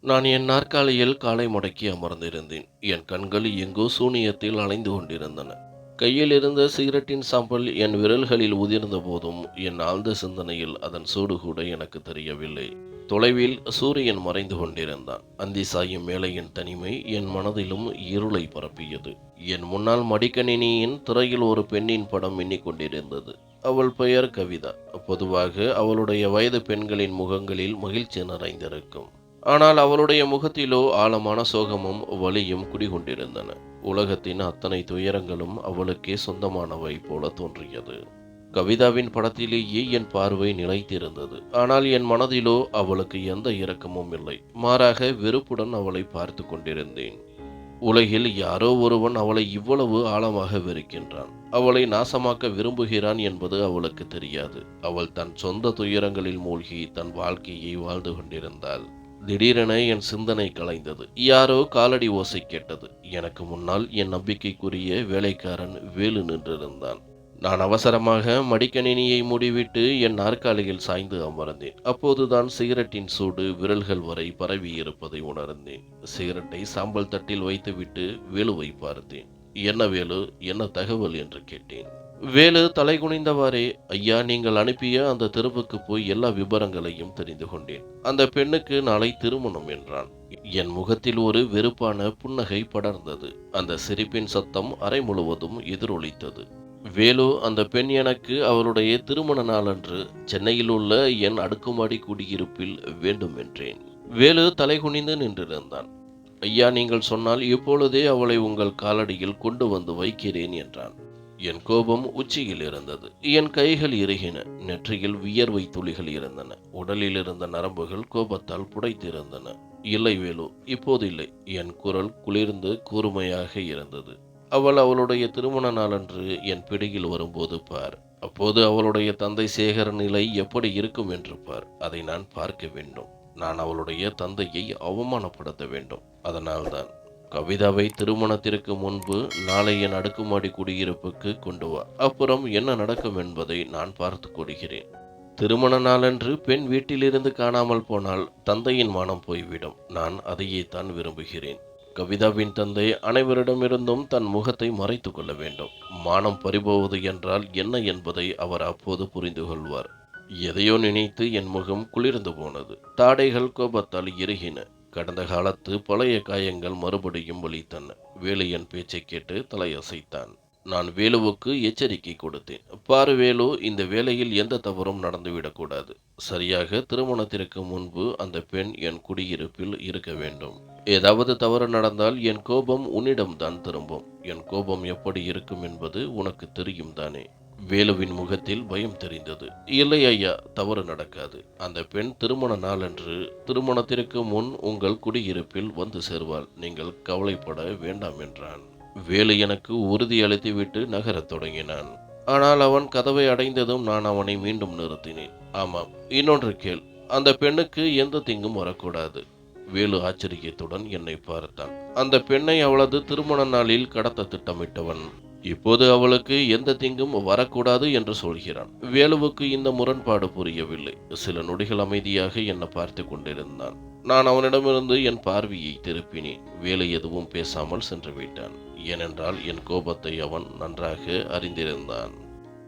நான் என் நாற்காலியில் காலை மடக்கி அமர்ந்திருந்தேன். என் கண்கள் எங்கோ சூனியத்தில் அலைந்து கொண்டிருந்தன. கையில் இருந்த சிகரெட்டின் சாம்பல் என் விரல்களில் உதிர்ந்த போதும் என் ஆழ்ந்த சிந்தனையில் அதன் சூடு கூட எனக்கு தெரியவில்லை. தொலைவில் சூரியன் மறைந்து கொண்டிருந்தான். அந்தி சாயும் மேலையின் தனிமை என் மனதிலும் இருளை பரப்பியது. என் முன்னால் மடிக்கணினியின் திரையில் ஒரு பெண்ணின் படம் மின்னிக் கொண்டிருந்தது. அவள் பெயர் கவிதா. பொதுவாக அவளுடைய வயது பெண்களின் முகங்களில் மகிழ்ச்சி நிறைந்திருக்கும். ஆனால் அவளுடைய முகத்திலோ ஆழமான சோகமும் வலியும் குடிகொண்டிருந்தன. உலகத்தின் அத்தனை துயரங்களும் அவளுக்கே சொந்தமானவை போல தோன்றியது. கவிதாவின் படத்திலேயே என் பார்வை நிலைத்திருந்தது. ஆனால் என் மனதிலோ அவளுக்கு எந்த இரக்கமும் இல்லை. மாறாக வெறுப்புடன் அவளை பார்த்து கொண்டிருந்தேன். உலகில் யாரோ ஒருவன் அவளை இவ்வளவு ஆழமாக வெறுக்கின்றான். அவளை நாசமாக்க விரும்புகிறான் என்பது அவளுக்கு தெரியாது. அவள் தன் சொந்த துயரங்களில் மூழ்கி தன் வாழ்க்கையை வாழ்ந்து கொண்டிருந்தாள். திடீரென என் சிந்தனை கலைந்தது. யாரோ காலடி ஓசை கேட்டது. எனக்கு முன்னால் என் நம்பிக்கைக்குரிய வேலைக்காரன் வேலு நின்றிருந்தான். நான் அவசரமாக மடிக்கணினியை மூடிவிட்டு என் நாற்காலியில் சாய்ந்து அமர்ந்தேன். அப்போதுதான் சிகரெட்டின் சூடு விரல்கள் வரை பரவி இருப்பதை உணர்ந்தேன். சிகரெட்டை சாம்பல் தட்டில் வைத்துவிட்டு வேலுவை பார்த்தேன். என்ன வேலு, என்ன தகவல் என்று கேட்டேன். வேலு தலைகுனிந்தவாறே, ஐயா, நீங்கள் அனுப்பிய அந்த தெருவுக்கு போய் எல்லா விபரங்களையும் தெரிந்து கொண்டேன். அந்த பெண்ணுக்கு நாளை திருமணம் என்றான். என் முகத்தில் ஒரு வெறுப்பான புன்னகை படர்ந்தது. அந்த சிரிப்பின் சத்தம் அறை முழுவதும் எதிரொலித்தது. வேலு, அந்த பெண் எனக்கு அவளுடைய திருமண நாளன்று சென்னையில் உள்ள என் அடுக்குமாடி குடியிருப்பில் வேண்டும் என்றேன். வேலு தலைகுனிந்து நின்றிருந்தான். ஐயா, நீங்கள் சொன்னால் இப்பொழுதே அவளை உங்கள் காலடியில் கொண்டு வந்து வைக்கிறேன் என்றான். என் கோபம் உச்சியில் இருந்தது. என் கைகள் இறுகின. நெற்றியில் வியர்வை துளிகள் இருந்தன. உடலில் இருந்த நரம்புகள் கோபத்தால் புடைத்திருந்தன. இல்லை வேலு, இப்போது இல்லை. என் குரல் குளிர்ந்து கூர்மையாக இருந்தது. அவளுடைய திருமண நாளன்று என் பிடியில் வரும்போது பார். அப்போது அவளுடைய தந்தை சேகர் நிலை எப்படி இருக்கும் என்று பார். அதை நான் பார்க்க வேண்டும். நான் அவளுடைய தந்தையை அவமானப்படுத்த வேண்டும். அதனால்தான் கவிதாவை திருமணத்திற்கு முன்பு நாளை என் அடுக்குமாடி குடியிருப்புக்கு கொண்டு வா. அப்புறம் என்ன நடக்கும் என்பதை நான் பார்த்து கொள்கிறேன். திருமண நாளன்று பெண் வீட்டிலிருந்து காணாமல் போனால் தந்தையின் மானம் போய்விடும். நான் அதையே தான் விரும்புகிறேன். கவிதாவின் தந்தை அனைவரிடமிருந்தும் தன் முகத்தை மறைத்து கொள்ள வேண்டும். மானம் பறிபோவது என்றால் என்ன என்பதை அவர் அப்போது புரிந்து கொள்வார். எதையோ நினைத்து என் முகம் குளிர்ந்து போனது. தாடைகள் கோபத்தால் இறுகின. கடந்த காலத்து பழைய காயங்கள் மறுபடியும் வலித்தன. வேலு என் பேச்சை கேட்டு தலையசைத்தான். நான் வேலுவுக்கு எச்சரிக்கை கொடுத்தேன். பாரு வேலு, இந்த வேளையில் எந்த தவறும் நடந்துவிடக்கூடாது. சரியாக திருமணத்திற்கு முன்பு அந்த பெண் என் குடியிருப்பில் இருக்க வேண்டும். ஏதாவது தவறு நடந்தால் என் கோபம் உன்னிடம்தான் திரும்பும். என் கோபம் எப்படி இருக்கும் என்பது உனக்கு தெரியும் தானே? வேலுவின் முகத்தில் பயம் தெரிந்தது. இல்லை ஐயா, தவறு நடக்காது. அந்த பெண் திருமண நாளன்று திருமணத்திற்கு முன் உங்கள் குடியிருப்பில் வந்து சேர்வாள். நீங்கள் கவலைப்பட வேண்டாம் என்றான். வேலு எனக்கு உறுதி அளித்துவிட்டு நகரத் தொடங்கினான். ஆனால் அவன் கதவை அடைந்ததும் நான் அவனை மீண்டும் நிறுத்தினேன். ஆமாம், இன்னொன்று கேள். அந்த பெண்ணுக்கு எந்த தீங்கும் வரக்கூடாது. வேலு ஆச்சரியத்துடன் என்னை பார்த்தான். அந்த பெண்ணை அவளது திருமண நாளில் கடத்த திட்டமிட்டவன் இப்போது அவளுக்கு எந்த தீங்கும் வரக்கூடாது என்று சொல்கிறான். வேலுவுக்கு இந்த முரண்பாடு புரியவில்லை. சில நொடிகள் அமைதியாக என்னை பார்த்து கொண்டிருந்தான். நான் அவனிடமிருந்து என் பார்வையை திருப்பினேன். வேலு எதுவும் பேசாமல் சென்று விட்டான். ஏனென்றால் என் கோபத்தை அவன் நன்றாக அறிந்திருந்தான்.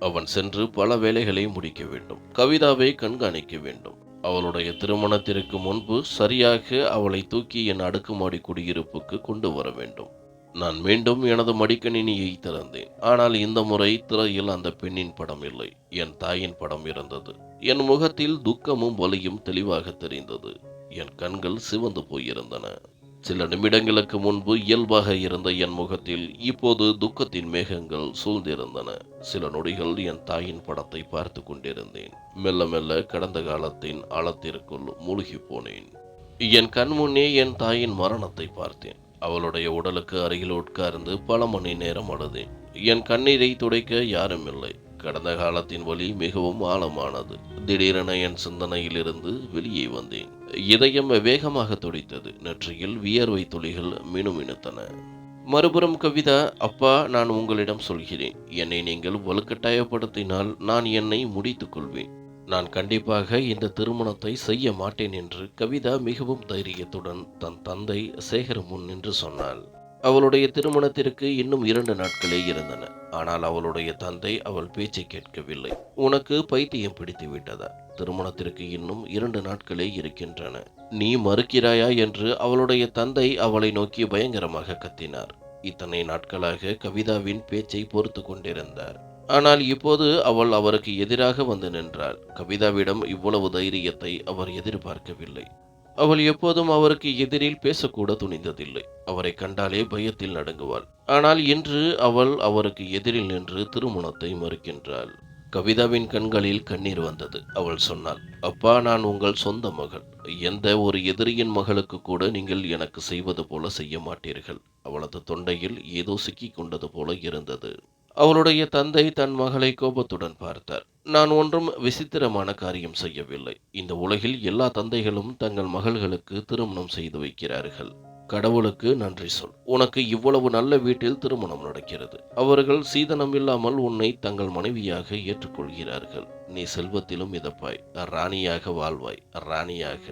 அவன் சென்று பல வேலைகளை முடிக்க வேண்டும். கவிதாவை கண்காணிக்க வேண்டும். அவளுடைய திருமணத்திற்கு முன்பு சரியாக அவளை தூக்கி என் அடுக்குமாடி குடியிருப்புக்கு கொண்டு வர வேண்டும். நான் மீண்டும் எனது மடிக்கணினியை திறந்தேன். ஆனால் இந்த முறை திரையில் அந்த பெண்ணின் படம் இல்லை. என் தாயின் படம் இருந்தது. என் முகத்தில் துக்கமும் வலியும் தெளிவாக தெரிந்தது. என் கண்கள் சிவந்து போயிருந்தன. சில நிமிடங்களுக்கு முன்பு இயல்பாக இருந்த என் முகத்தில் இப்போது துக்கத்தின் மேகங்கள் சூழ்ந்திருந்தன. சில நொடிகள் என் தாயின் படத்தை பார்த்து கொண்டிருந்தேன். மெல்ல மெல்ல கடந்த காலத்தின் ஆழத்திற்குள் மூழ்கி போனேன். என் கண் முன்னே என் தாயின் மரணத்தை பார்த்தேன். அவளுடைய உடலுக்கு அருகில் உட்கார்ந்து பல மணி நேரம் அழுதேன். என் கண்ணீரை துடைக்க யாரும் இல்லை. கடந்த காலத்தின் வலி மிகவும் ஆழமானது. திடீரென என் சிந்தனையிலிருந்து வெளியே வந்தேன். இதயம் வேகமாக துடித்தது. நெற்றியில் வியர்வை துளிகள் மினுமினுத்தன. மறுபுறம் கவிதா, அப்பா, நான் உங்களிடம் சொல்கிறேன். என்னை நீங்கள் வலுக்கட்டாயப்படுத்தினால் நான் என்னை முடித்துக் கொள்வேன். நான் கண்டிப்பாக இந்த திருமணத்தை செய்ய மாட்டேன் என்று கவிதா மிகவும் தைரியத்துடன் தன் தந்தை சேகர் முன் நின்று சொன்னாள். அவளுடைய திருமணத்திற்கு இன்னும் 2 நாட்களே இருந்தன. ஆனால் அவளுடைய தந்தை அவள் பேச்சை கேட்கவில்லை. உனக்கு பைத்தியம் பிடித்து விட்டதா? திருமணத்திற்கு இன்னும் 2 நாட்களே இருக்கின்றன. நீ மறுக்கிறாயா என்று அவளுடைய தந்தை அவளை நோக்கி பயங்கரமாக கத்தினார். இத்தனை நாட்களாக கவிதாவின் பேச்சை பொறுத்து கொண்டிருந்தார். ஆனால் இப்போது அவள் அவருக்கு எதிராக வந்து நின்றாள். கவிதாவிடம் இவ்வளவு தைரியத்தை அவர் எதிர்பார்க்கவில்லை. அவள் எப்போதும் அவருக்கு எதிரில் பேசக்கூட துணிந்ததில்லை. அவரை கண்டாலே பயத்தில் நடுங்குவாள். ஆனால் இன்று அவள் அவருக்கு எதிரில் நின்று திருமணத்தை மறுக்கின்றாள். கவிதாவின் கண்களில் கண்ணீர் வந்தது. அவள் சொன்னாள், அப்பா, நான் உங்கள் சொந்த மகள். எந்த ஒரு எதிரியின் மகளுக்கு கூட நீங்கள் எனக்கு செய்வது போல செய்ய மாட்டீர்கள். அவளது தொண்டையில் ஏதோ சிக்கிக் கொண்டது போல இருந்தது. அவளுடைய தந்தை தன் மகளை கோபத்துடன் பார்த்தார். நான் ஒன்றும் விசித்திரமான காரியம் செய்யவில்லை. இந்த உலகில் எல்லா தந்தைகளும் தங்கள் மகள்களுக்கு திருமணம் செய்து வைக்கிறார்கள். கடவுளுக்கு நன்றி சொல். உனக்கு இவ்வளவு நல்ல வீட்டில் திருமணம் நடக்கிறது. அவர்கள் சீதனம் இல்லாமல் உன்னை தங்கள் மனைவியாக ஏற்றுக்கொள்கிறார்கள். நீ செல்வத்திலும் மிதப்பாய், ராணியாக வாழ்வாய், ராணியாக.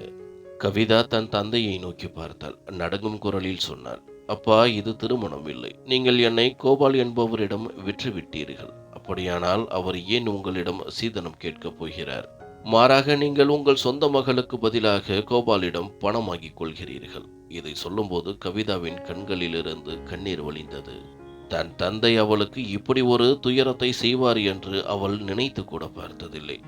கவிதா தன் தந்தையை நோக்கி பார்த்தாள். நடுங்கும் குரலில் சொன்னாள், அப்பா, இது திருமணம் இல்லை. நீங்கள் என்னை கோபால் என்பவரிடம் விற்றுவிட்டீர்கள். அப்படியானால் அவர் ஏன் உங்களிடம் சீதனம் கேட்கப் போகிறார்? மாறாக நீங்கள் உங்கள் சொந்த மகளுக்கு பதிலாக கோபாலிடம் பணம் வாங்கிக் கொள்கிறீர்கள். இதை சொல்லும்போது கவிதாவின் கண்களிலிருந்து கண்ணீர் வழிந்தது. தன் தந்தை அவளுக்கு இப்படி ஒரு துயரத்தை செய்வார் என்று அவள் நினைத்து கூட பார்த்ததில்லை.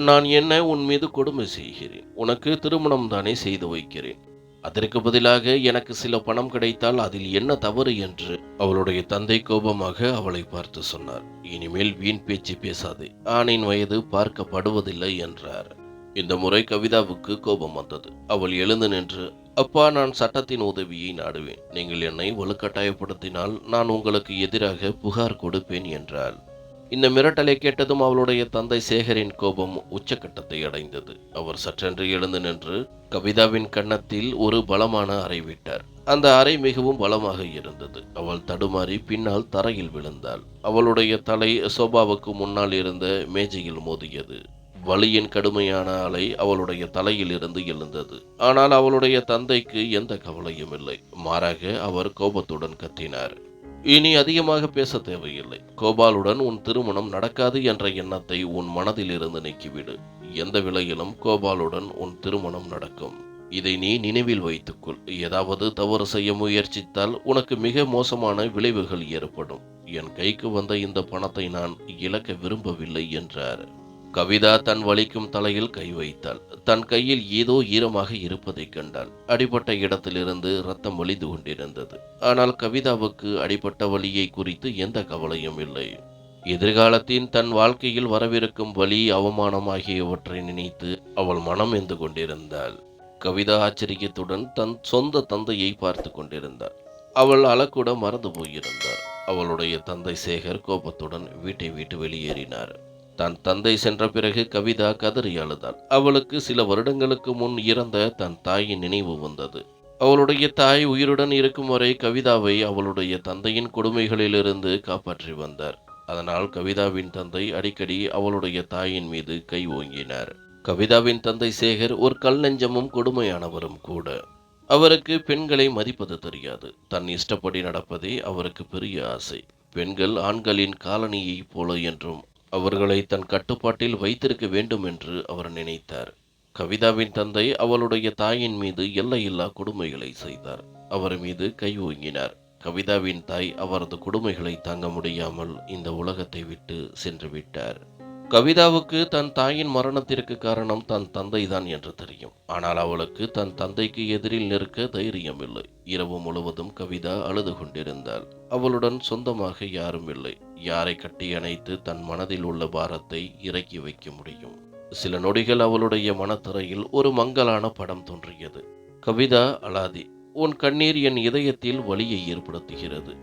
நான் என்ன உன் மீது கொடுமை செய்கிறேன்? உனக்கு திருமணம் தானே செய்து வைக்கிறேன். அதற்கு பதிலாக எனக்கு சில பணம் கிடைத்தால் அதில் என்ன தவறு என்று அவளுடைய தந்தை கோபமாக அவளை பார்த்து சொன்னார். இனிமேல் வீண் பேச்சு பேசாதே. ஆணின் வயது பார்க்கப்படுவதில்லை என்றார். இந்த முறை கவிதாவுக்கு கோபம் வந்தது. அவள் எழுந்து நின்று, அப்பா, நான் சட்டத்தின் உதவியை நாடுவேன். நீங்கள் என்னை வலுக்கட்டாயப்படுத்தினால் நான் உங்களுக்கு எதிராக புகார் கொடுப்பேன் என்றாள். இந்த மிரட்டலை கேட்டதும் அவளுடைய தந்தை சேகரின் கோபம் உச்சக்கட்டத்தை அடைந்தது. அவர் சற்றென்று எழுந்து நின்று கவிதாவின் கன்னத்தில் ஒரு பலமான அறை விட்டார். அந்த அறை மிகவும் பலமாக இருந்தது. அவள் தடுமாறி பின்னால் தரையில் விழுந்தாள். அவளுடைய தலை சோபாவுக்கு முன்னால் இருந்த மேஜையில் மோதியது. வலியின் கடுமையான அலை அவளுடைய தலையில் இருந்து எழுந்தது. ஆனால் அவளுடைய தந்தைக்கு எந்த கவலையும் இல்லை. மாறாக அவர் கோபத்துடன் கத்தினார், இனி அதிகமாக பேச தேவையில்லை. கோபாலுடன் உன் திருமணம் நடக்காது என்ற எண்ணத்தை உன் மனதில் இருந்து நீக்கிவிடு. எந்த விலையிலும் கோபாலுடன் உன் திருமணம் நடக்கும். இதை நீ நினைவில் வைத்துக்கொள். ஏதாவது தவறு செய்ய முயற்சித்தால் உனக்கு மிக மோசமான விளைவுகள் ஏற்படும். என் கைக்கு வந்த இந்த பணத்தை நான் இழக்க விரும்பவில்லை என்றார். கவிதா தன் வலிக்கும் தலையில் கை வைத்தாள். தன் கையில் ஏதோ ஈரமாக இருப்பதை கண்டாள். அடிபட்ட இடத்திலிருந்து ரத்தம் வழிந்து கொண்டிருந்தது. ஆனால் கவிதாவுக்கு அடிபட்ட வலியை குறித்து எந்த கவலையும் இல்லை. எதிர்காலத்தின் தன் வாழ்க்கையில் வரவிருக்கும் வலி, அவமானம் ஆகியவற்றை நினைத்து அவள் மனம் வெந்து கொண்டிருந்தாள். கவிதா ஆச்சரியத்துடன் தன் சொந்த தந்தையை பார்த்து கொண்டிருந்தாள். அவள் அழக்கூட மறந்து போயிருந்தார். அவளுடைய தந்தை சேகர் கோபத்துடன் வீட்டை விட்டு வெளியேறினார். தன் தந்தை சென்ற பிறகு கவிதா கதறி அழுதாள். அவளுக்கு சில வருடங்களுக்கு முன் இறந்த தன் தாயின் நினைவு வந்தது. அவளுடைய தாய் உயிருடன் இருக்கும் வரை கவிதாவை அவளுடைய தந்தையின் கொடுமைகளிலிருந்து காப்பாற்றி வந்தார். அதனால் கவிதாவின் தந்தை அடிக்கடி அவளுடைய தாயின் மீது கை ஓங்கினார். கவிதாவின் தந்தை சேகர் ஒரு கல் நெஞ்சமும் கொடுமையானவரும் கூட. அவருக்கு பெண்களை மதிப்பது தெரியாது. தன் இஷ்டப்படி நடப்பதே அவருக்கு பெரிய ஆசை. பெண்கள் ஆண்களின் காலனியைப் போல என்றும் அவர்களை தன் கட்டுப்பாட்டில் வைத்திருக்க வேண்டும் என்று அவர் நினைத்தார். கவிதாவின் தந்தை அவளுடைய தாயின் மீது எல்லையில்லா கொடுமைகளை செய்தார். அவர் மீது கை ஓங்கினார். கவிதாவின் தாய் அவரது கொடுமைகளை தாங்க முடியாமல் இந்த உலகத்தை விட்டு சென்று விட்டார். கவிதாவுக்கு தன் தாயின் மரணத்திற்கு காரணம் தன் தந்தைதான் என்று தெரியும். ஆனால் அவளுக்கு தன் தந்தைக்கு எதிரில் நிற்க தைரியம் இல்லை. இரவு முழுவதும் கவிதா அழுது கொண்டிருந்தாள். அவளுடன் சொந்தமாக யாரும் இல்லை. யாரை கட்டி அணைத்து தன் மனதில் உள்ள பாரத்தை இறக்கி வைக்க முடியும்? சில நொடிகள் அவளுடைய மனத்திரையில் ஒரு மங்கலான படம் தோன்றியது. கவிதா, அழாதே. உன் கண்ணீர் என் இதயத்தில் வலியை ஏற்படுத்துகிறது.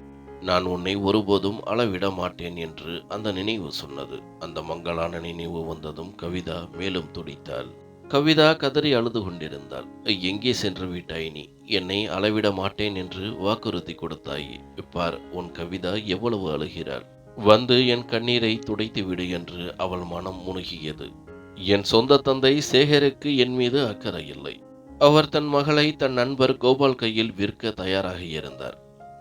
நான் உன்னை ஒருபோதும் அளவிட மாட்டேன் என்று அந்த நினைவு சொன்னது. அந்த மங்கலான நினைவு வந்ததும் கவிதா மேலும் துடித்தாள். கவிதா கதறி அழுது கொண்டிருந்தாள். எங்கே சென்று விட்டாய் நீ? என்னை அளவிட மாட்டேன் என்று வாக்குறுதி கொடுத்தாயே. பார், உன் கவிதா எவ்வளவு அழுகிறாள். வந்து என் கண்ணீரை துடைத்து விடு என்று அவள் மனம் முணுகியது. என் சொந்த தந்தை சேகருக்கு என் மீது அக்கறை இல்லை. அவர் தன் மகளை தன் நண்பர் கோபால் கையில் விற்க தயாராக இருந்தார்.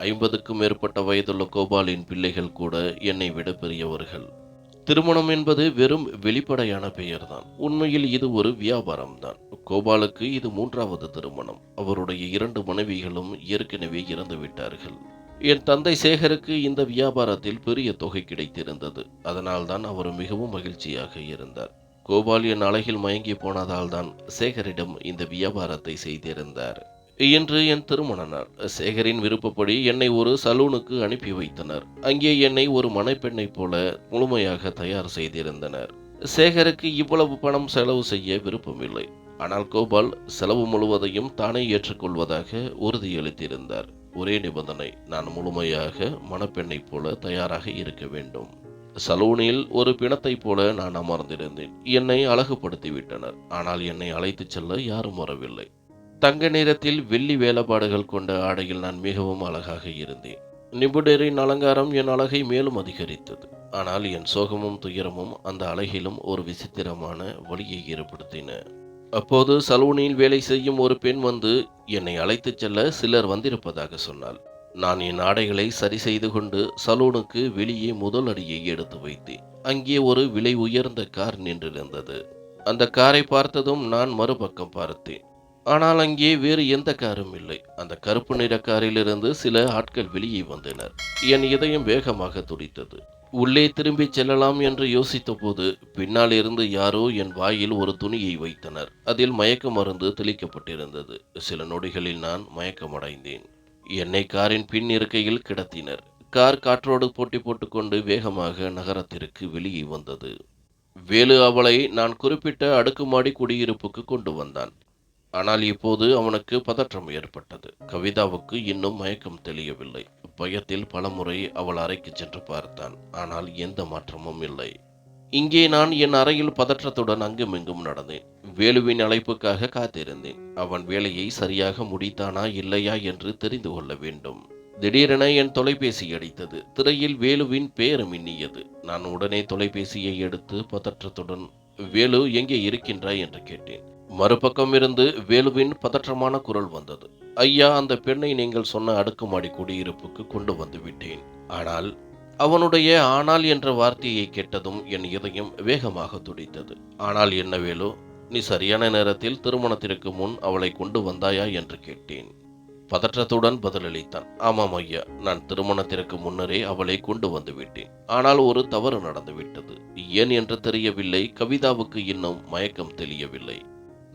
50க்கும் மேற்பட்ட வயதுள்ள கோபாலின் பிள்ளைகள் கூட என்னை விட பெரியவர்கள். திருமணம் என்பது வெறும் வெளிப்படையான பெயர்தான். உண்மையில் இது ஒரு வியாபாரம்தான். கோபாலுக்கு இது 3வது திருமணம். அவருடைய 2 மனைவிகளும் ஏற்கனவே இறந்து விட்டார்கள். என் தந்தை சேகருக்கு இந்த வியாபாரத்தில் பெரிய தொகை கிடைத்திருந்தது. அதனால்தான் அவர் மிகவும் மகிழ்ச்சியாக இருந்தார். கோபால் என் அழகில் மயங்கி போனதால் தான் சேகரிடம் இந்த வியாபாரத்தை செய்திருந்தார். இன்று என் திருமண நாள். சேகரின் விருப்பப்படி என்னை ஒரு சலூனுக்கு அனுப்பி வைத்தனர். அங்கே என்னை ஒரு மணப்பெண்ணைப் போல முழுமையாக தயார் செய்திருந்தனர். சேகருக்கு இவ்வளவு பணம் செலவு செய்ய விருப்பமில்லை. ஆனால் கோபால் செலவு முழுவதையும் தானே ஏற்றுக்கொள்வதாக உறுதியளித்திருந்தார். ஒரே நிபந்தனை, நான் முழுமையாக மணப்பெண்ணைப் போல தயாராக இருக்க வேண்டும். சலூனில் ஒரு பிணத்தைப் போல நான் அமர்ந்திருந்தேன். என்னை அழகுபடுத்திவிட்டனர். ஆனால் என்னை அழைத்துச் செல்ல யாரும் வரவில்லை. தங்க நிறத்தில் வெள்ளி வேலைப்பாடுகள் கொண்ட ஆடையில் நான் மிகவும் அழகாக இருந்தேன். நிபுணரின் அலங்காரம் என் அழகை மேலும் அதிகரித்தது. ஆனால் என் சோகமும் துயரமும் அந்த அழகிலும் ஒரு விசித்திரமான வழியை ஏற்படுத்தின. அப்போது சலூனில் வேலை செய்யும் ஒரு பெண் வந்து என்னை அழைத்துச் செல்ல சிலர் வந்திருப்பதாக சொன்னாள். நான் என் ஆடைகளை சரி செய்து கொண்டு சலூனுக்கு வெளியே முதல் அடியை எடுத்து வைத்தேன். அங்கே ஒரு விலை உயர்ந்த கார் நின்றிருந்தது. அந்த காரை பார்த்ததும் நான் மறுபக்கம் பார்த்தேன். ஆனால் அங்கே வேறு எந்த காரும் இல்லை. அந்த கருப்பு நிற காரிலிருந்து சில ஆட்கள் வெளியே வந்தனர். என் இதயம் வேகமாக துடித்தது. உள்ளே திரும்பிச் செல்லலாம் என்று யோசித்த போது பின்னால் இருந்து யாரோ என் வாயில் ஒரு துணியை வைத்தனர். அதில் மயக்க மருந்து தெளிக்கப்பட்டிருந்தது. சில நொடிகளில் நான் மயக்கமடைந்தேன். என்னை காரின் பின் இருக்கையில் கிடத்தினர். கார் காற்றோடு போட்டி போட்டுக்கொண்டு வேகமாக நகரத்திற்கு வெளியே வந்தது. வேலு அவளை நான் குறிப்பிட்ட அடுக்குமாடி குடியிருப்புக்கு கொண்டு வந்தான். ஆனால் இப்போது அவனுக்கு பதற்றம் ஏற்பட்டது. கவிதாவுக்கு இன்னும் மயக்கம் தெளியவில்லை. பயத்தில் பலமுறை அவள் அறைக்கு சென்று பார்த்தான். ஆனால் எந்த மாற்றமும் இல்லை. இங்கே நான் என் அறையில் பதற்றத்துடன் அங்குமிங்கும் நடந்தேன். வேலுவின் அழைப்புக்காக காத்திருந்தேன். அவன் வேலையை சரியாக முடித்தானா இல்லையா என்று தெரிந்து கொள்ள வேண்டும். திடீரென என் தொலைபேசி அடித்தது. திரையில் வேலுவின் பெயர் மின்னியது. நான் உடனே தொலைபேசியை எடுத்து பதற்றத்துடன், வேலு எங்கே இருக்கின்றாய் என்று கேட்டேன். மறுபக்கம் இருந்து வேலுவின் பதற்றமான குரல் வந்தது. ஐயா, அந்த பெண்ணை நீங்கள் சொன்ன அடுக்குமாடி குடியிருப்புக்கு கொண்டு வந்து விட்டேன். ஆனால் என்ற வார்த்தையை கேட்டதும் என் இதயம் வேகமாக துடித்தது. ஆனால் என்ன வேலு, நீ சரியான நேரத்தில் திருமணத்திற்கு முன் அவளை கொண்டு வந்தாயா என்று கேட்டேன். பதற்றத்துடன் பதிலளித்தான். ஆமாம் ஐயா, நான் திருமணத்திற்கு முன்னரே அவளை கொண்டு வந்து விட்டேன். ஆனால் ஒரு தவறு நடந்துவிட்டது. ஏன் என்று தெரியவில்லை. கவிதாவுக்கு இன்னும் மயக்கம் தெளியவில்லை.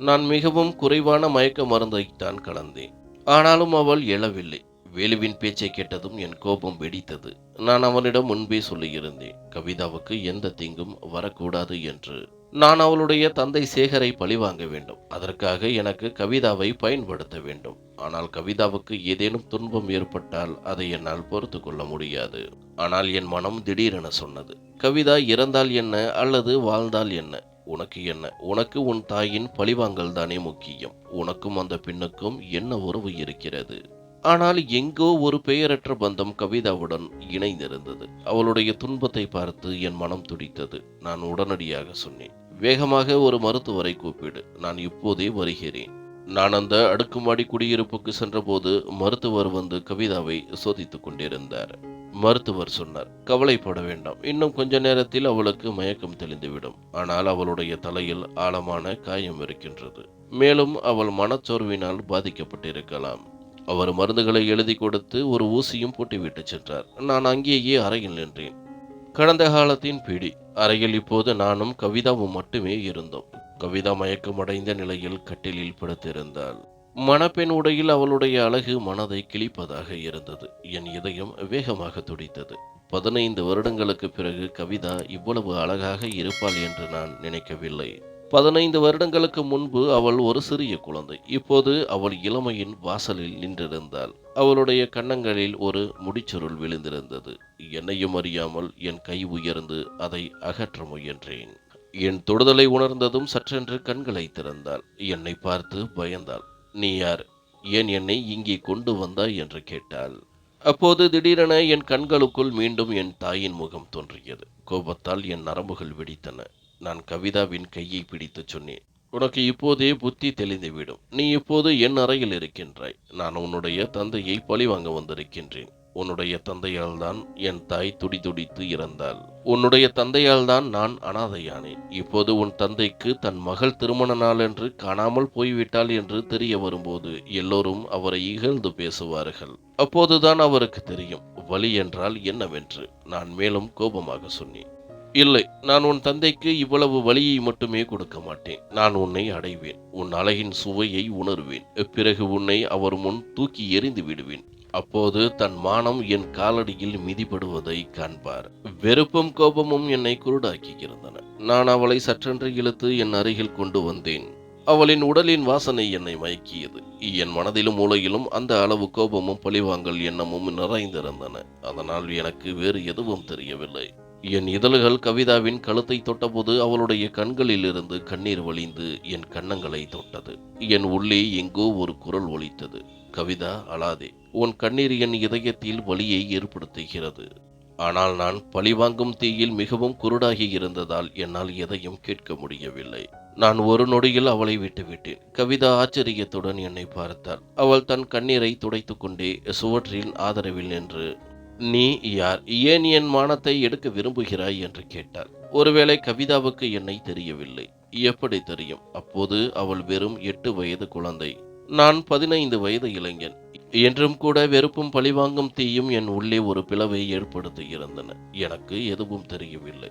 நான் மிகவும் குறைவான மயக்க மருந்தைத்தான் கலந்தேன். ஆனாலும் அவள் எழவில்லை. வேலுவின் பேச்சை கேட்டதும் என் கோபம் வெடித்தது. நான் அவனிடம் முன்பே சொல்லியிருந்தேன், கவிதாவுக்கு எந்த தீங்கும் வரக்கூடாது என்று. நான் அவளுடைய தந்தை சேகரை பழிவாங்க வேண்டும். அதற்காக எனக்கு கவிதாவை பயன்படுத்த வேண்டும். ஆனால் கவிதாவுக்கு ஏதேனும் துன்பம் ஏற்பட்டால் அதை என்னால் பொறுத்து கொள்ள முடியாது. ஆனால் என் மனம் திடீரென சொன்னது, கவிதா இறந்தால் என்ன அல்லது வாழ்ந்தால் என்ன, உனக்கு என்ன? உனக்கு உன் தாயின் பழிவாங்கல் தானே முக்கியம். உனக்கும் அந்த பெண்ணுக்கும் என்ன உறவு இருக்கிறது? ஆனால் எங்கோ ஒரு பெயரற்ற பந்தம் கவிதாவுடன் இணைந்திருந்தது. அவளுடைய துன்பத்தை பார்த்து என் மனம் துடித்தது. நான் உடனடியாக சொன்னேன், வேகமாக ஒரு மருத்துவரை கூப்பிடு, நான் இப்போதே வருகிறேன். நான் அந்த அடுக்குமாடி குடியிருப்புக்கு சென்றபோது மருத்துவர் வந்து கவிதாவை சோதித்துக் கொண்டிருந்தார். மருத்துவர் சொன்னார், கவலைப்பட வேண்டாம், இன்னும் கொஞ்ச நேரத்தில் அவளுக்கு மயக்கம் தெளிந்துவிடும். ஆனால் அவளுடைய தலையில் ஆழமான காயம் இருக்கின்றது. மேலும் அவள் மனச்சோர்வினால் பாதிக்கப்பட்டிருக்கலாம். அவர் மருந்துகளை எழுதி கொடுத்து ஒரு ஊசியும் போட்டுவிட்டு சென்றார். நான் அங்கேயே அறையில் நின்றேன். கடந்த காலத்தின் பிடி. அறையில் இப்போது நானும் கவிதாவும் மட்டுமே இருந்தோம். கவிதா மயக்கமடைந்த நிலையில் கட்டிலில் படுத்திருந்தாள். மணப்பெண் உடையில் அவளுடைய அழகு மனதை கிழிப்பதாக இருந்தது. என் இதயம் வேகமாக துடித்தது. 15 வருடங்களுக்கு பிறகு கவிதா இவ்வளவு அழகாக இருப்பாள் என்று நான் நினைக்கவில்லை. 15 வருடங்களுக்கு முன்பு அவள் ஒரு சிறிய குழந்தை. இப்போது அவள் இளமையின் வாசலில் நின்றிருந்தாள். அவளுடைய கன்னங்களில் ஒரு முடிச்சுருள் விழுந்திருந்தது. என்னையும் அறியாமல் என் கை உயர்ந்து அதை அகற்ற முயன்றேன். என் தொடுதலை உணர்ந்ததும் சற்றென்று கண்களை திறந்தாள். என்னை பார்த்து பயந்தாள். நீ யார்? ஏன் என்னை இங்கே கொண்டு வந்தாய் என்று கேட்டாள். அப்போது திடீரென என் கண்களுக்குள் மீண்டும் என் தாயின் முகம் தோன்றியது. கோபத்தால் என் நரம்புகள் வெடித்தன. நான் கவிதாவின் கையை பிடித்துச் சொன்னேன். உனக்கு இப்போதே புத்தி தெளிந்துவிடும். நீ இப்போது என் அறையில் இருக்கின்றாய். நான் உன்னுடைய தந்தையை பழிவாங்க வந்திருக்கின்றேன். உன்னுடைய தந்தையால் தான் என் தாய் துடிதுடித்து இறந்தாள். உன்னுடைய தந்தையால் தான் நான் அனாதையானேன். இப்போது உன் தந்தைக்கு தன் மகள் திருமண நாளன்று காணாமல் போய்விட்டாள் என்று தெரிய வரும்போது எல்லோரும் அவரை இகழ்ந்து பேசுவார்கள். அப்போதுதான் அவருக்கு தெரியும் வலி என்றால் என்னவென்று. நான் மேலும் கோபமாக சொன்னேன். இல்லை, நான் உன் தந்தைக்கு இவ்வளவு வலியை மட்டுமே கொடுக்க மாட்டேன். நான் உன்னை அடைவேன். உன் அழகின் சுவையை உணர்வேன். பிறகு உன்னை அவர் முன் தூக்கி எறிந்து விடுவேன். அப்போது தன் மானம் என் காலடியில் மிதிபடுவதை காண்பார். வெறுப்பும் கோபமும் என்னை குருடாக்கி இருந்தன. நான் அவளை சற்றென்று இழுத்து என் அருகில் கொண்டு வந்தேன். அவளின் உடலின் வாசனை என்னை மயக்கியது. என் மனதிலும் மூளையிலும் அந்த அளவு கோபமும் பழிவாங்கல் எண்ணமும் நிறைந்திருந்தன. அதனால் எனக்கு வேறு எதுவும் தெரியவில்லை. என் இதழ்கள் கவிதாவின் கழுத்தை தொட்டபோது அவளுடைய கண்களிலிருந்து கண்ணீர் வழிந்து என் கன்னங்களை தொட்டது. என் உள்ளே எங்கோ ஒரு குரல் ஒலித்தது. கவிதா, அழாதே. உன் கண்ணீர் என் இதயத்தில் வலியை ஏற்படுத்துகிறது. ஆனால் நான் பழிவாங்கும் தீயில் மிகவும் குருடாகி இருந்ததால் என்னால் எதையும் கேட்க முடியவில்லை. நான் ஒரு நொடியில் அவளை விட்டுவிட்டேன். கவிதா ஆச்சரியத்துடன் என்னை பார்த்தாள். அவள் தன் கண்ணீரை துடைத்துக் கொண்டே சுவற்றில் ஆதரவில் நின்று, நீ யார்? ஏன் என் மானத்தை எடுக்க விரும்புகிறாய் என்று கேட்டாள். ஒருவேளை கவிதாவுக்கு என்னை தெரியவில்லை. எப்படி தெரியும்? அப்போது அவள் வெறும் 8 வயது குழந்தை. நான் 15 வயது இளைஞன். என்றும் கூட வெறுப்பும் பழிவாங்கும் தீயும் என் உள்ளே ஒரு பிளவை ஏற்படுத்தி இருந்தன. எனக்கு எதுவும் தெரியவில்லை.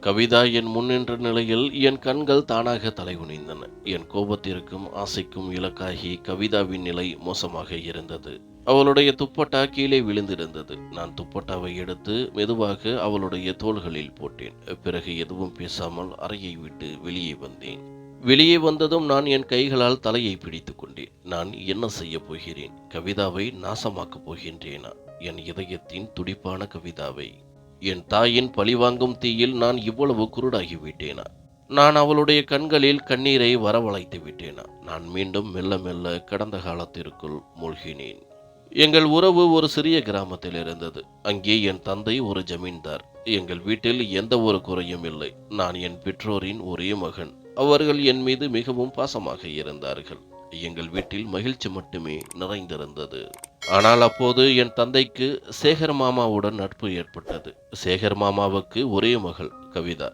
கவிதா என் முன்னின்ற நிலையில் என் கண்கள் தானாக தலைகுனிந்தன. என் கோபத்திற்கும் ஆசைக்கும் இலக்காகி கவிதாவின் நிலை மோசமாக இருந்தது. அவளுடைய துப்பட்டா கீழே விழுந்திருந்தது. நான் துப்பட்டாவை எடுத்து மெதுவாக அவளுடைய தோள்களில் போட்டேன். பிறகு எதுவும் பேசாமல் அறையை விட்டு வெளியே வந்தேன். வெளியே வந்ததும் நான் என் கைகளால் தலையை பிடித்து கொண்டேன். நான் என்ன செய்ய போகிறேன்? கவிதாவை நாசமாக்கப் போகின்றேனா? என் இதயத்தின் துடிப்பான கவிதாவை. என் தாயின் பழிவாங்கும் தீயில் நான் இவ்வளவு குருடாகிவிட்டேனா? நான் அவளுடைய கண்களில் கண்ணீரை வரவழைத்து விட்டேனா? நான் மீண்டும் மெல்ல மெல்ல கடந்த காலத்திற்குள் மூழ்கினேன். எங்கள் உறவு ஒரு சிறிய கிராமத்தில் இருந்தது. அங்கே என் தந்தை ஒரு ஜமீன்தார். எங்கள் வீட்டில் எந்த ஒரு குறையும் இல்லை. நான் என் பெற்றோரின் ஒரே மகன். அவர்கள் என் மீது மிகவும் பாசமாக இருந்தார்கள். எங்கள் வீட்டில் மகிழ்ச்சி மட்டுமே நிறைந்திருந்தது. ஆனால் அப்போது என் தந்தைக்கு சேகர் மாமாவுடன் நட்பு ஏற்பட்டது. சேகர் மாமாவுக்கு ஒரே மகள் கவிதா.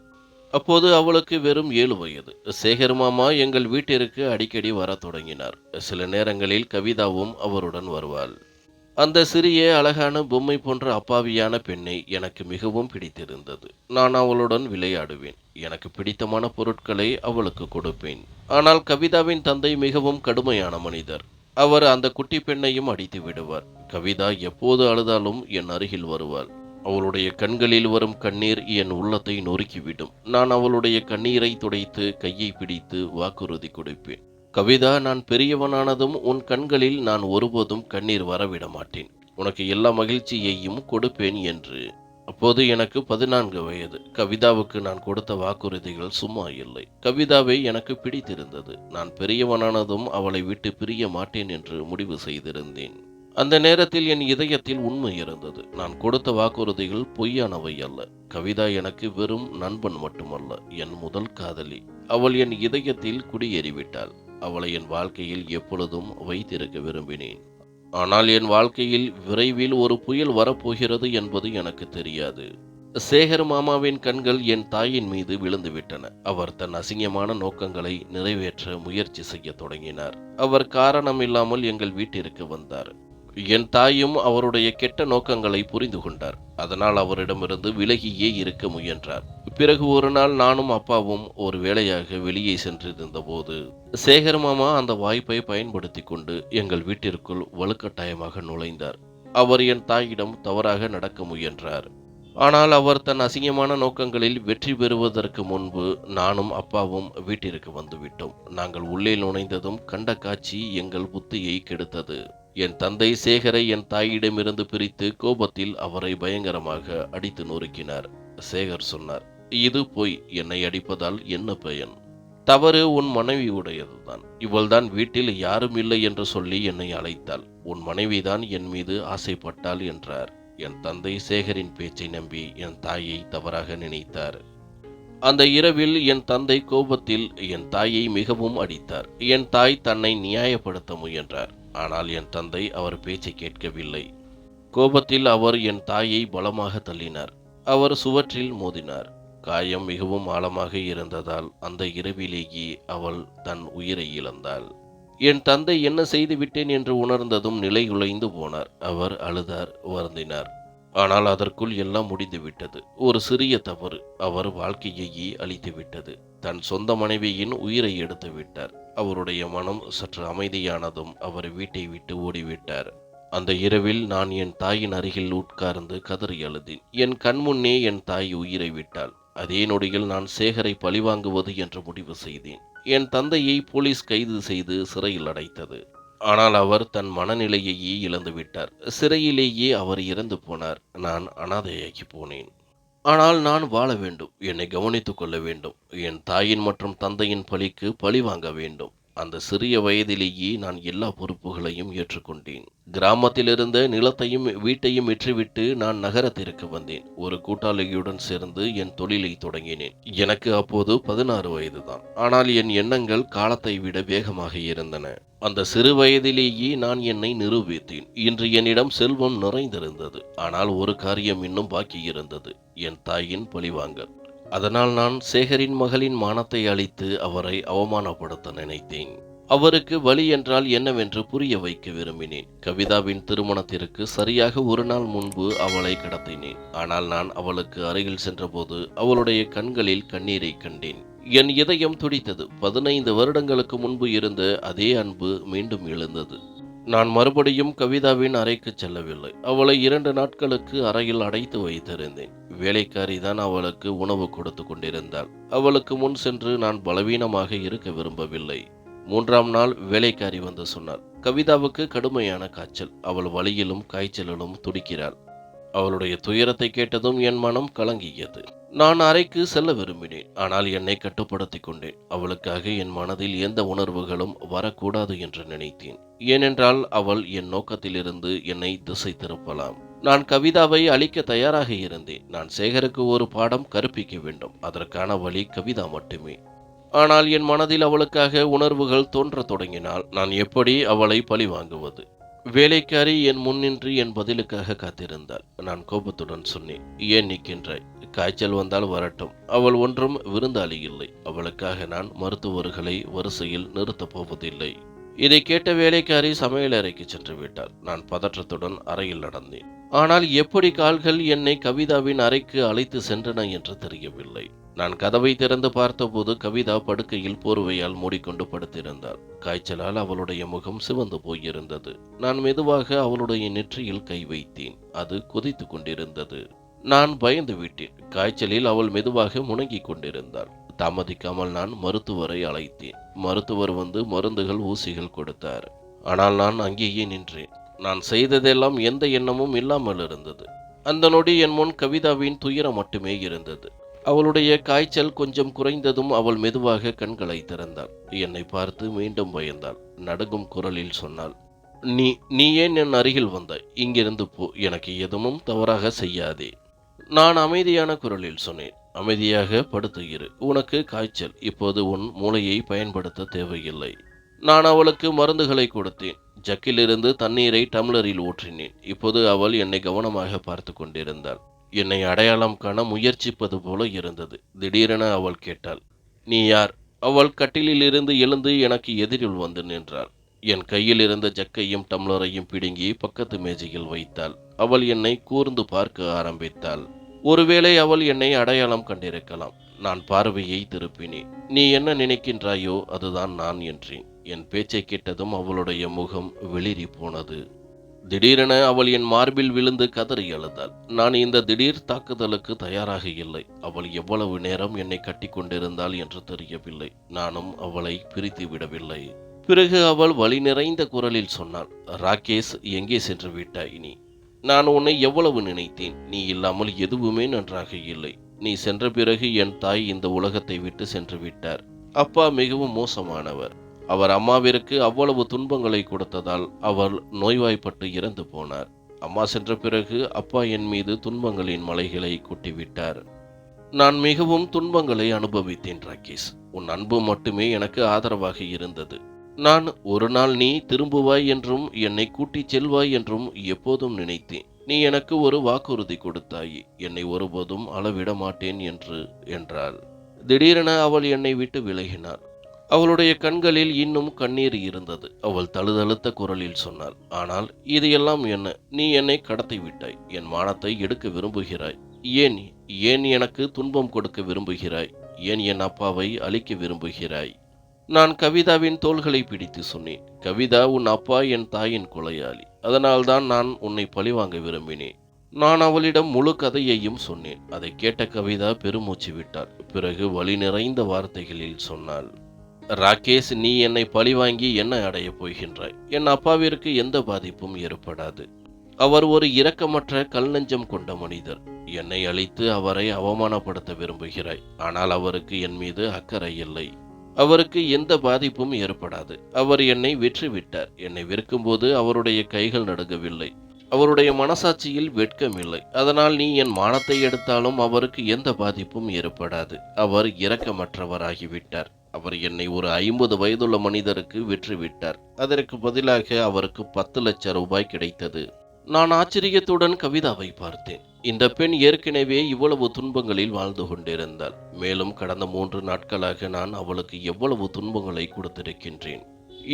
அப்போது அவளுக்கு வெறும் 7 வயது. சேகர் மாமா எங்கள் வீட்டிற்கு அடிக்கடி வரத் தொடங்கினார். சில நேரங்களில் கவிதாவும் அவருடன் வருவாள். அந்த சிறிய அழகான பொம்மை போன்ற அப்பாவியான பெண்ணை எனக்கு மிகவும் பிடித்திருந்தது. நான் அவளுடன் விளையாடுவேன். எனக்கு பிடித்தமான பொருட்களை அவளுக்கு கொடுப்பேன். ஆனால் கவிதாவின் தந்தை மிகவும் கடுமையான மனிதர். அவர் அந்த குட்டி பெண்ணையும் அடித்து விடுவார். கவிதா எப்போது அழுதாலும் என் அருகில் வருவாள். அவளுடைய கண்களில் வரும் கண்ணீர் என் உள்ளத்தை நொறுக்கிவிடும். நான் அவளுடைய கண்ணீரை துடைத்து கையை பிடித்து வாக்குறுதி கொடுப்பேன். கவிதா, நான் பெரியவனானதும் உன் கண்களில் நான் ஒருபோதும் கண்ணீர் வரவிட மாட்டேன். உனக்கு எல்லா மகிழ்ச்சியையும் கொடுப்பேன் என்று. அப்போது எனக்கு 14 வயது. கவிதாவுக்கு நான் கொடுத்த வாக்குறுதிகள் சும்மா இல்லை. கவிதாவை எனக்கு பிடித்திருந்தது. நான் பெரியவனானதும் அவளை விட்டு பிரிய மாட்டேன் என்று முடிவு செய்திருந்தேன். அந்த நேரத்தில் என் இதயத்தில் உண்மை இருந்தது. நான் கொடுத்த வாக்குறுதிகள் பொய்யானவை அல்ல. கவிதா எனக்கு வெறும் நண்பன் மட்டுமல்ல, என் முதல் காதலி. அவள் என் இதயத்தில் குடியேறிவிட்டாள். அவளை என் வாழ்க்கையில் எப்பொழுதும் வைத்திருக்க விரும்பினேன். ஆனால் என் வாழ்க்கையில் விரைவில் ஒரு புயல் வரப்போகிறது என்பது எனக்கு தெரியாது. சேகர் மாமாவின் கண்கள் என் தாயின் மீது விழுந்துவிட்டன. அவர் தன் அசிங்கமான நோக்கங்களை நிறைவேற்ற முயற்சி செய்ய தொடங்கினார். அவர் காரணம் இல்லாமல் எங்கள் வீட்டிற்கு வந்தார். என் தாயும் அவருடைய கெட்ட நோக்கங்களை புரிந்து கொண்டார். அதனால் அவரிடமிருந்து விலகியே இருக்க முயன்றார். பிறகு ஒரு நாள் நானும் அப்பாவும் ஒரு வேளையாக வெளியே சென்றிருந்த போது சேகர் மாமா அந்த வாய்ப்பை பயன்படுத்தி கொண்டு எங்கள் வீட்டிற்குள் வலுக்கட்டாயமாக நுழைந்தார். அவர் என் தாயிடம் தவறாக நடக்க முயன்றார். ஆனால் அவர் தன் அசிங்கமான நோக்கங்களில் வெற்றி பெறுவதற்கு முன்பு நானும் அப்பாவும் வீட்டிற்கு வந்துவிட்டோம். நாங்கள் உள்ளே நுழைந்ததும் கண்ட காட்சி எங்கள் புத்தியை கெடுத்தது. என் தந்தை சேகரை என் தாயிடமிருந்து பிரித்து கோபத்தில் அவரை பயங்கரமாக அடித்து நொறுக்கினார். சேகர் சொன்னார், இது பொய். என்னை அடிப்பதால் என்ன பயன்? தவறு உன் மனைவியுடையதுதான். இவள்தான் வீட்டில் யாரும் இல்லை என்று சொல்லி என்னை அழைத்தாள். உன் மனைவிதான் என் மீது ஆசைப்பட்டாள் என்றார். என் தந்தை சேகரின் பேச்சை நம்பி என் தாயை தவறாக நினைத்தார். அந்த இரவில் என் தந்தை கோபத்தில் என் தாயை மிகவும் அடித்தார். என் தாய் தன்னை நியாயப்படுத்த முயன்றார். ஆனால் என் தந்தை அவர் பேச்சை கேட்கவில்லை. கோபத்தில் அவர் என் தாயை பலமாக தள்ளினார். அவர் சுவற்றில் மோதினார். காயம் மிகவும் ஆழமாக இருந்ததால் அந்த இரவிலேயே அவள் தன் உயிரை இழந்தாள். என் தந்தை என்ன செய்து விட்டேன் என்று உணர்ந்ததும் நிலைகுலைந்து போனார். அவர் அழுதார், வருந்தினார். ஆனால் அதற்குள் எல்லாம் முடிந்துவிட்டது. ஒரு சிறிய தவறு அவர் வாழ்க்கையையே அழித்துவிட்டது. தன் சொந்த மனைவியின் உயிரை எடுத்து விட்டார். அவருடைய மனம் சற்று அமைதியானதும் அவர் வீட்டை விட்டு ஓடிவிட்டார். அந்த இரவில் நான் என் தாயின் அருகில் உட்கார்ந்து கதறி அழுதேன். என் கண்முன்னே என் தாய் உயிரை விட்டாள். அதே நொடியில் நான் சேகரை பழிவாங்குவது என்று முடிவு செய்தேன். என் தந்தையை போலீஸ் கைது செய்து சிறையில் அடைத்தது. ஆனால் அவர் தன் மனநிலையையே இழந்துவிட்டார். சிறையிலேயே அவர் இறந்து போனார். நான் அனாதையாகி போனேன். ஆனால் நான் வாழ வேண்டும். என்னை கவனித்துக் கொள்ள வேண்டும். என் தாயின் மற்றும் தந்தையின் பழிக்கு பழி வாங்க வேண்டும். அந்த சிறிய வயதிலேயே நான் எல்லா பொறுப்புகளையும் ஏற்றுக்கொண்டேன். கிராமத்தில் இருந்த நிலத்தையும் வீட்டையும் விற்றுவிட்டு நான் நகரத்திற்கு வந்தேன். ஒரு கூட்டாளியுடன் சேர்ந்து என் தொழிலை தொடங்கினேன். எனக்கு அப்போது 16 வயதுதான். ஆனால் என் எண்ணங்கள் காலத்தை விட வேகமாக இருந்தன. அந்த சிறு வயதிலேயே நான் என்னை நிரூபித்தேன். இன்று என்னிடம் செல்வம் நிறைந்திருந்தது. ஆனால் ஒரு காரியம் இன்னும் பாக்கி இருந்தது, என் தாயின் பழிவாங்கல். அதனால் நான் சேகரின் மகளின் மானத்தை அழித்து அவரை அவமானப்படுத்த நினைத்தேன். அவருக்கு வலி என்றால் என்னவென்று புரிய வைக்க விரும்பினேன். கவிதாவின் திருமணத்திற்கு சரியாக ஒரு நாள் முன்பு அவளை கடத்தினேன். ஆனால் நான் அவளுக்கு அருகில் சென்றபோது அவளுடைய கண்களில் கண்ணீரை கண்டேன். என் இதயம் துடித்தது. 15 வருடங்களுக்கு முன்பு இருந்த அதே அன்பு மீண்டும் எழுந்தது. நான் மறுபடியும் கவிதாவின் அறைக்கு செல்லவில்லை. அவளை 2 நாட்களுக்கு அறையில் அடைத்து வைத்திருந்தேன். வேலைக்காரி தான் அவளுக்கு உணவு கொடுத்து கொண்டிருந்தாள். அவளுக்கு முன் சென்று நான் பலவீனமாக இருக்க விரும்பவில்லை. 3ஆம் நாள் வேலைக்காரி வந்து சொன்னாள், கவிதாவுக்கு கடுமையான காய்ச்சல். அவள் வலியிலும் காய்ச்சலிலும் துடிக்கிறாள். அவளுடைய துயரத்தை கேட்டதும் என் மனம் கலங்கியது. நான் அறைக்கு செல்ல விரும்பினேன். ஆனால் என்னை கட்டுப்படுத்திக் கொண்டேன். அவளுக்காக என் மனதில் எந்த உணர்வுகளும் வரக்கூடாது என்று நினைத்தேன். ஏனென்றால் அவள் என் நோக்கத்திலிருந்து என்னை திசை திருப்பலாம். நான் கவிதாவை அழிக்க தயாராக இருந்தேன். நான் சேகருக்கு ஒரு பாடம் கற்பிக்க வேண்டும். அதற்கான வழி கவிதா மட்டுமே. ஆனால் என் மனதில் அவளுக்காக உணர்வுகள் தோன்றத் தொடங்கினால் நான் எப்படி அவளை பழி வாங்குவது? வேலைக்காரி என் முன்னின்று என் பதிலுக்காக காத்திருந்தாள். நான் கோபத்துடன் சொன்னேன், ஏன் நிற்கின்றாய்? காய்ச்சல் வந்தால் வரட்டும். அவள் ஒன்றும் விருந்தாளி இல்லை. அவளுக்காக நான் மருத்துவர்களை வரிசையில் நிறுத்தப் போவதில்லை. இதை கேட்ட வேலைக்காரி சமையலறைக்கு சென்று விட்டாள். நான் பதற்றத்துடன் அறையில் நடந்தேன். ஆனால் எப்படி கால்கள் என்னை கவிதாவின் அறைக்கு அழைத்து சென்றன என்று தெரியவில்லை. நான் கதவை திறந்து பார்த்தபோது கவிதா படுக்கையில் போர்வையால் மூடிக்கொண்டு படுத்திருந்தாள். காய்ச்சலால் அவளுடைய முகம் சிவந்து போயிருந்தது. நான் மெதுவாக அவளுடைய நெற்றியில் கை வைத்தேன். அது கொதித்துக் கொண்டிருந்தது. நான் பயந்து விட்டேன். காய்ச்சலில் அவள் மெதுவாக முணங்கிக் கொண்டிருந்தாள். தாமதிக்காமல் நான் மருத்துவரை அழைத்தேன். மருத்துவர் வந்து மருந்துகள், ஊசிகள் கொடுத்தார். ஆனால் நான் அங்கேயே நின்றேன். நான் செய்ததெல்லாம் எந்த எண்ணமும் இல்லாமல் இருந்தது. அந்த நொடி என் முன் கவிதாவின் துயரம் மட்டுமே இருந்தது. அவளுடைய காய்ச்சல் கொஞ்சம் குறைந்ததும் அவள் மெதுவாக கண்களை திறந்தாள். என்னை பார்த்து மீண்டும் பயந்தாள். நடுங்கும் குரலில் சொன்னாள், நீ ஏன் என் அருகில் வந்தாய்? இங்கிருந்து போ. எனக்கு எதுவும் தவறாக செய்யாதே. நான் அமைதியான குரலில் சொன்னேன், அமைதியாக படுத்து இரு. உனக்கு காய்ச்சல். இப்போது உன் மூளையை பயன்படுத்த தேவையில்லை. நான் அவளுக்கு மருந்துகளை கொடுத்தேன். ஜக்கிலிருந்து தண்ணீரை டம்ளரில் ஊற்றினேன். இப்போது அவள் என்னை கவனமாக பார்த்து கொண்டிருந்தாள். என்னை அடையாளம் காண முயற்சிப்பது போல இருந்தது. திடீரென அவள் கேட்டாள், நீ யார்? அவள் கட்டிலில் இருந்து எழுந்து எனக்கு எதிரில் வந்து நின்றாள். என் கையில் இருந்த ஜக்கையும் டம்ளரையும் பிடுங்கி பக்கத்து மேஜையில் வைத்தாள். அவள் என்னை கூர்ந்து பார்க்க ஆரம்பித்தாள். ஒருவேளை அவள் என்னை அடையாளம் கண்டிருக்கலாம். நான் பார்வையை திருப்பினேன். நீ என்ன நினைக்கின்றாயோ அதுதான் நான் என்றேன். என் பேச்சை கேட்டதும் அவளுடைய முகம் வெளிரி போனது. திடீரென அவள் என் மார்பில் விழுந்து கதறி அழுதாள். நான் இந்த திடீர் தாக்குதலுக்கு தயாராக இல்லை. அவள் எவ்வளவு நேரம் என்னை கட்டி கொண்டிருந்தாள் என்று தெரியவில்லை. நானும் அவளை பிரித்து விடவில்லை. பிறகு அவள் வலி நிறைந்த குரலில் சொன்னாள், ராகேஷ், எங்கே சென்று விட்டாய் நீ? நான் உன்னை எவ்வளவு நினைத்தேன். நீ இல்லாமல் எதுவுமே நன்றாக இல்லை. நீ சென்ற பிறகு என் தாய் இந்த உலகத்தை விட்டு சென்று விட்டார். அப்பா மிகவும் மோசமானவர். அவர் அம்மாவிற்கு அவ்வளவு துன்பங்களை கொடுத்ததால் அவர் நோய்வாய்ப்பட்டு இறந்து போனார். அம்மா சென்ற பிறகு அப்பா என் மீது துன்பங்களின் மலைகளை கொட்டிவிட்டார். நான் மிகவும் துன்பங்களை அனுபவித்தேன் ராகேஷ். உன் அன்பு மட்டுமே எனக்கு ஆதரவாக இருந்தது. நான் ஒரு நாள் நீ திரும்புவாய் என்றும் என்னை கூட்டிச் செல்வாய் என்றும் எப்போதும் நினைத்தேன். நீ எனக்கு ஒரு வாக்குறுதி கொடுத்தாய், என்னை ஒருபோதும் அளவிட மாட்டேன் என்றாள். திடீரென அவள் என்னை விட்டு விலகினாள். அவளுடைய கண்களில் இன்னும் கண்ணீர் இருந்தது. அவள் தழுதழுத்த குரலில் சொன்னாள், ஆனால் இது எல்லாம் என்ன? நீ என்னை கடத்தி விட்டாய். என் மானத்தை எடுக்க விரும்புகிறாய். ஏன் ஏன் எனக்கு துன்பம் கொடுக்க விரும்புகிறாய்? ஏன் என் அப்பாவை அழிக்க விரும்புகிறாய்? நான் கவிதாவின் தோள்களை பிடித்து சொன்னேன், கவிதா, உன் அப்பா என் தாயின் கொலையாளி. அதனால்தான் நான் உன்னை பழிவாங்க விரும்பினேன். நான் அவளிடம் முழு கதையையும் சொன்னேன். அதை கேட்ட கவிதா பெருமூச்சு விட்டாள். பிறகு வலி நிறைந்த வார்த்தைகளில் சொன்னாள், ராகேஷ், நீ என்னை பழிவாங்கி என்ன அடையப் போகின்றாய்? என் அப்பாவிற்கு எந்த பாதிப்பும் ஏற்படாது. அவர் ஒரு இரக்கமற்ற கல் நெஞ்சம் கொண்ட மனிதர். என்னை அழித்து அவரை அவமானப்படுத்த விரும்புகிறாய். ஆனால் அவருக்கு என் மீது அக்கறை இல்லை. அவருக்கு எந்த பாதிப்பும் ஏற்படாது. அவர் என்னை வெற்றிவிட்டார். என்னை வெறுக்கும்போது அவருடைய கைகள் நடுங்கவில்லை. அவருடைய மனசாட்சியில் வெட்கமில்லை. அதனால் நீ என் மானத்தை எடுத்தாலும் அவருக்கு எந்த பாதிப்பும் ஏற்படாது. அவர் இரக்கமற்றவராகிவிட்டார். அவர் என்னை ஒரு 50 வயதுள்ள மனிதருக்கு வெற்றிவிட்டார். அதற்கு பதிலாக அவருக்கு 10 லட்சம் ரூபாய் கிடைத்தது. நான் ஆச்சரியத்துடன் கவிதாவை பார்த்தேன். இந்த பெண் ஏற்கனவே இவ்வளவு துன்பங்களில் வாழ்ந்து கொண்டிருந்தாள். மேலும் கடந்த 3 நாட்களாக நான் அவளுக்கு எவ்வளவு துன்பங்களை கொடுத்திருக்கின்றேன்.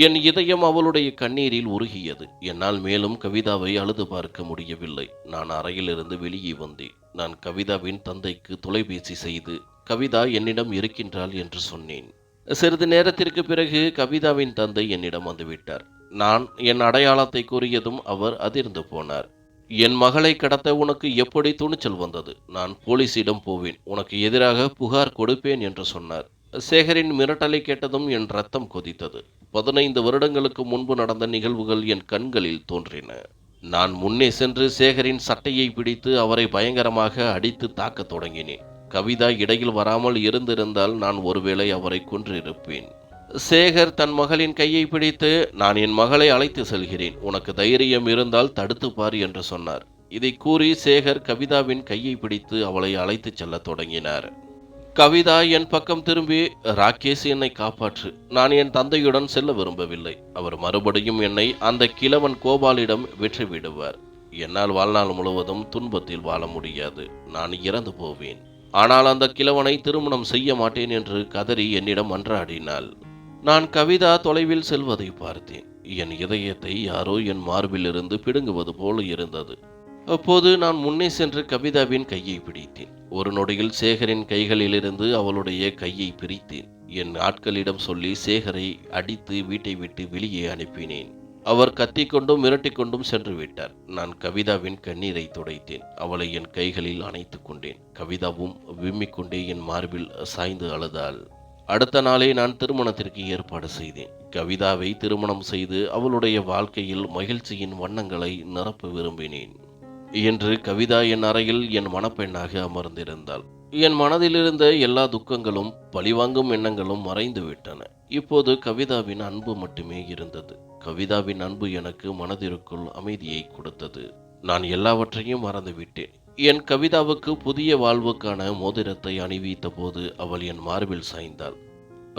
என் இதயம் அவளுடைய கண்ணீரில் உருகியது. என்னால் மேலும் கவிதாவை அழுது பார்க்க முடியவில்லை. நான் அறையிலிருந்து வெளியே வந்தேன். நான் கவிதாவின் தந்தைக்கு தொலைபேசி செய்து, கவிதா என்னிடம் இருக்கின்றாள் என்று சொன்னேன். சிறிது நேரத்திற்கு பிறகு கவிதாவின் தந்தை என்னிடம் வந்துவிட்டார். நான் என் அடையாளத்தை கூறியதும் அவர் அதிர்ந்து போனார். என் மகளை கடத்த உனக்கு எப்படி துணிச்சல் வந்தது? நான் போலீசிடம் போவேன், உனக்கு எதிராக புகார் கொடுப்பேன் என்று சொன்னார். சேகரின் மிரட்டலை கேட்டதும் என் ரத்தம் கொதித்தது. 15 வருடங்களுக்கு முன்பு நடந்த நிகழ்வுகள் என் கண்களில் தோன்றின. நான் முன்னே சென்று சேகரின் சட்டையை பிடித்து அவரை பயங்கரமாக அடித்து தாக்கத் தொடங்கினேன். கவிதா இடையில் வராமல் இருந்திருந்தால் நான் ஒருவேளை அவரை கொன்றிருப்பேன். சேகர் தன் மகளின் கையை பிடித்து, நான் என் மகளை அழைத்து செல்கிறேன், உனக்கு தைரியம் இருந்தால் தடுத்து பார் என்று சொன்னார். இதை கூறி சேகர் கவிதாவின் கையை பிடித்து அவளை அழைத்து செல்ல தொடங்கினார். கவிதா என் பக்கம் திரும்பி, ராகேஷ், என்னை காப்பாற்று. நான் என் தந்தையுடன் செல்ல விரும்பவில்லை. அவர் மறுபடியும் என்னை அந்த கிழவன் கோபாலிடம் வெற்றிவிடுவார். என்னால் வாழ்நாள் முழுவதும் துன்பத்தில் வாழ முடியாது. நான் இறந்து போவேன். ஆனால் அந்த கிழவனை திருமணம் செய்ய மாட்டேன் என்று கதறி என்னிடம் மன்றாடினாள். நான் கவிதா தொலைவில் செல்வதை பார்த்தேன். என் இதயத்தை யாரோ என் மார்பிலிருந்து பிடுங்குவது போல இருந்தது. அப்போது நான் முன்னே சென்று கவிதாவின் கையை பிடித்தேன். ஒரு நொடியில் சேகரின் கைகளிலிருந்து அவளுடைய கையை பிரித்தேன். என் ஆட்களிடம் சொல்லி சேகரை அடித்து வீட்டை விட்டு வெளியே அனுப்பினேன். அவர் கத்திக்கொண்டும் மிரட்டிக்கொண்டும் சென்று விட்டார். நான் கவிதாவின் கண்ணீரை துடைத்தேன். அவளை என் கைகளில் அணைத்துக் கொண்டேன். கவிதாவும் விம்மிக்கொண்டே என் மார்பில் சாய்ந்து அழுதாள். அடுத்த நாளே நான் திருமணத்திற்கு ஏற்பாடு செய்தேன். கவிதாவை திருமணம் செய்து அவளுடைய வாழ்க்கையில் மகிழ்ச்சியின் வண்ணங்களை நிரப்ப விரும்பினேன். என்று கவிதா என் அறையில் என் மணப்பெண்ணாக அமர்ந்திருந்தாள். என் மனதிலிருந்த எல்லா துக்கங்களும் பழிவாங்கும் எண்ணங்களும் மறைந்து விட்டன. இப்போது கவிதாவின் அன்பு மட்டுமே இருந்தது. கவிதாவின் அன்பு எனக்கு மனதிற்குள் அமைதியை கொடுத்தது. நான் எல்லாவற்றையும் மறந்துவிட்டேன். என் கவிதாவுக்கு புதிய வாழ்வுக்கான மோதிரத்தை அணிவித்த போது அவள் என் மார்பில் சாய்ந்தாள்.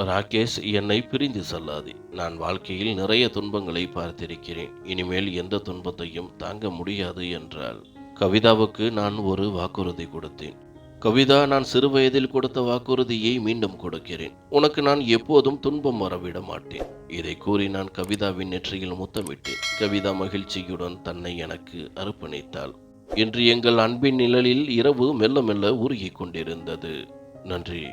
ராகேஷ், என்னை பிரிந்து செல்லாதே. நான் வாழ்க்கையில் நிறைய துன்பங்களை பார்த்திருக்கிறேன். இனிமேல் எந்த துன்பத்தையும் தாங்க முடியாது என்றாள். கவிதாவுக்கு நான் ஒரு வாக்குறுதி கொடுத்தேன். கவிதா, நான் சிறு வயதில் கொடுத்த வாக்குறுதியை மீண்டும் கொடுக்கிறேன். உனக்கு நான் எப்போதும் துன்பம் வரவிட மாட்டேன். இதை கூறி நான் கவிதாவின் நெற்றியில் முத்தமிட்டேன். கவிதா மகிழ்ச்சியுடன் தன்னை எனக்கு அர்ப்பணித்தாள். இன்று எங்கள் அன்பின் நிழலில் இரவு மெல்ல மெல்ல உருகிக் கொண்டிருந்தது. நன்றி.